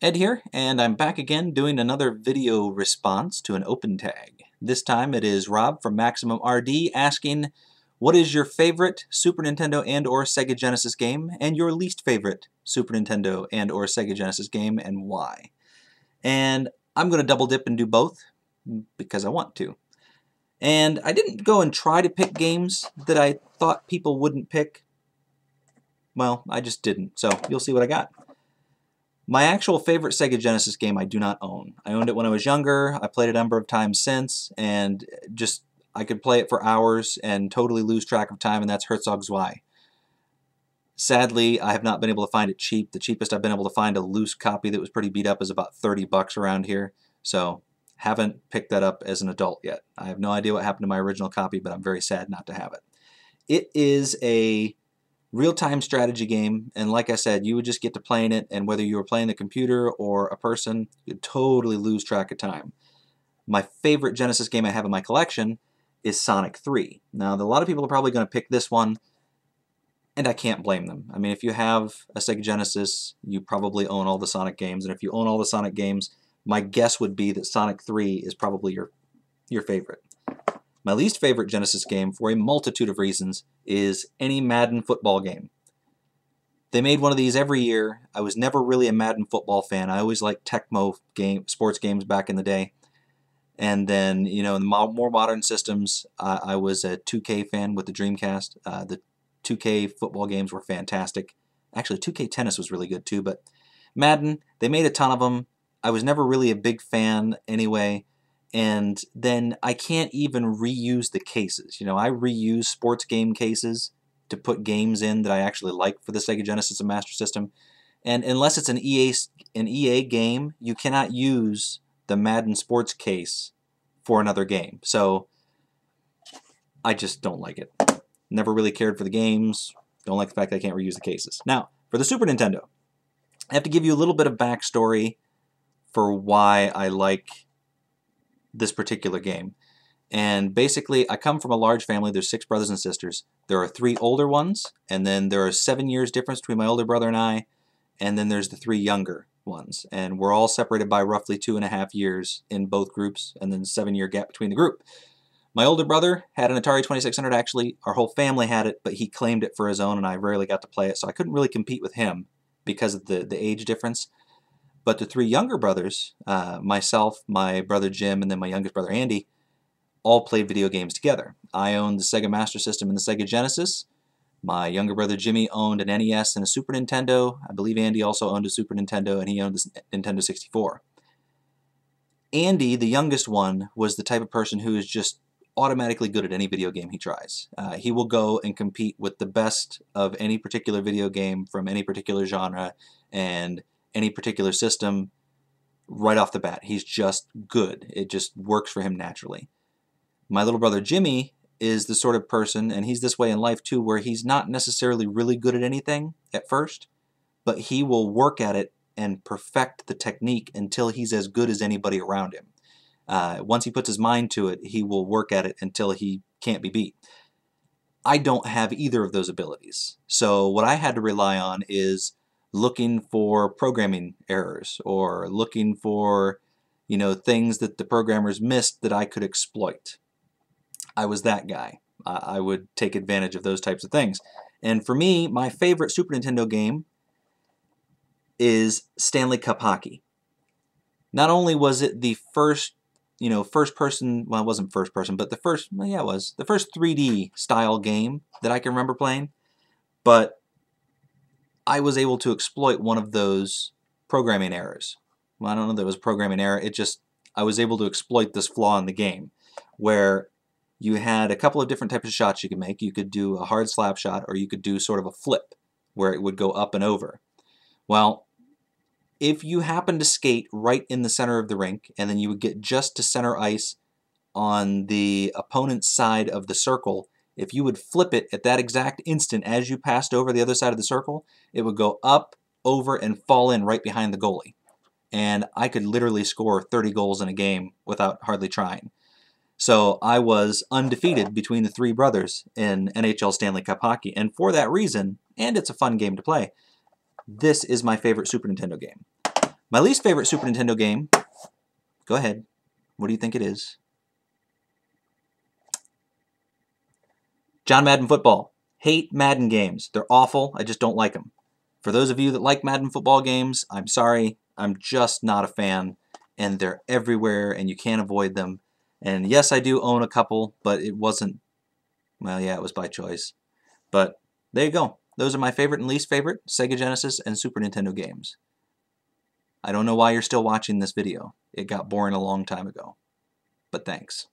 Ed here, and I'm back again doing another video response to an open tag. This time it is Rob from MaximumRD asking, what is your favorite Super Nintendo and or Sega Genesis game, and your least favorite Super Nintendo and or Sega Genesis game, and why? And I'm going to double dip and do both, because I want to. And I didn't go and try to pick games that I thought people wouldn't pick. Well, I just didn't, so you'll see what I got. My actual favorite Sega Genesis game I do not own. I owned it when I was younger, I played it a number of times since, and just I could play it for hours and totally lose track of time, and that's Herzog Zwei. Sadly, I have not been able to find it cheap. The cheapest I've been able to find a loose copy that was pretty beat up is about 30 bucks around here, so haven't picked that up as an adult yet. I have no idea what happened to my original copy, but I'm very sad not to have it. It is a real-time strategy game, and like I said, you would just get to playing it, and whether you were playing the computer or a person, you'd totally lose track of time. My favorite Genesis game I have in my collection is Sonic 3. Now, a lot of people are probably going to pick this one, and I can't blame them. I mean, if you have a Sega Genesis, you probably own all the Sonic games, and if you own all the Sonic games, my guess would be that Sonic 3 is probably your favorite. My least favorite Genesis game, for a multitude of reasons, is any Madden football game. They made one of these every year. I was never really a Madden football fan. I always liked Tecmo sports games back in the day. And then, you know, in the more modern systems, I was a 2K fan with the Dreamcast. The 2K football games were fantastic. Actually, 2K Tennis was really good too, but Madden, they made a ton of them. I was never really a big fan anyway. And then I can't even reuse the cases. You know, I reuse sports game cases to put games in that I actually like for the Sega Genesis and Master System. And unless it's an EA game, you cannot use the Madden sports case for another game. So I just don't like it. Never really cared for the games. Don't like the fact that I can't reuse the cases. Now, for the Super Nintendo, I have to give you a little bit of backstory for why I like this particular game. And basically, I come from a large family. There's 6 brothers and sisters. There are 3 older ones, and then there are 7 years difference between my older brother and I, and then there's the 3 younger ones. And we're all separated by roughly 2.5 years in both groups, and then 7-year gap between the group. My older brother had an Atari 2600, actually. Our whole family had it, but he claimed it for his own, and I rarely got to play it, so I couldn't really compete with him because of the age difference. But the 3 younger brothers, myself, my brother Jim, and then my youngest brother Andy, all played video games together. I owned the Sega Master System and the Sega Genesis. My younger brother Jimmy owned an NES and a Super Nintendo. I believe Andy also owned a Super Nintendo, and he owned the Nintendo 64. Andy, the youngest one, was the type of person who is just automatically good at any video game he tries. He will go and compete with the best of any particular video game from any particular genre and any particular system right off the bat. He's just good. It just works for him naturally. My little brother Jimmy is the sort of person, and he's this way in life too, where he's not necessarily really good at anything at first, but he will work at it and perfect the technique until he's as good as anybody around him. Once he puts his mind to it, he will work at it until he can't be beat. I don't have either of those abilities. So what I had to rely on is looking for programming errors or looking for, you know, things that the programmers missed that I could exploit. I was that guy. I would take advantage of those types of things. And for me, my favorite Super Nintendo game is Stanley Cup Hockey. Not only was it the first, you know, first person, well, it wasn't first person, but the first, well, yeah, it was the first 3D style game that I can remember playing, but I was able to exploit one of those programming errors. Well, I don't know that it was a programming error, it just, I was able to exploit this flaw in the game, where you had a couple of different types of shots you could make. You could do a hard slap shot, or you could do sort of a flip, where it would go up and over. Well, if you happen to skate right in the center of the rink, and then you would get just to center ice on the opponent's side of the circle, if you would flip it at that exact instant as you passed over the other side of the circle, it would go up, over, and fall in right behind the goalie. And I could literally score 30 goals in a game without hardly trying. So I was undefeated between the 3 brothers in NHL Stanley Cup Hockey. And for that reason, and it's a fun game to play, this is my favorite Super Nintendo game. My least favorite Super Nintendo game, go ahead, what do you think it is? John Madden Football. Hate Madden games. They're awful. I just don't like them. For those of you that like Madden football games, I'm sorry. I'm just not a fan. And they're everywhere and you can't avoid them. And yes, I do own a couple, but it wasn't, well, yeah, it was by choice. But there you go. Those are my favorite and least favorite Sega Genesis and Super Nintendo games. I don't know why you're still watching this video. It got boring a long time ago. But thanks.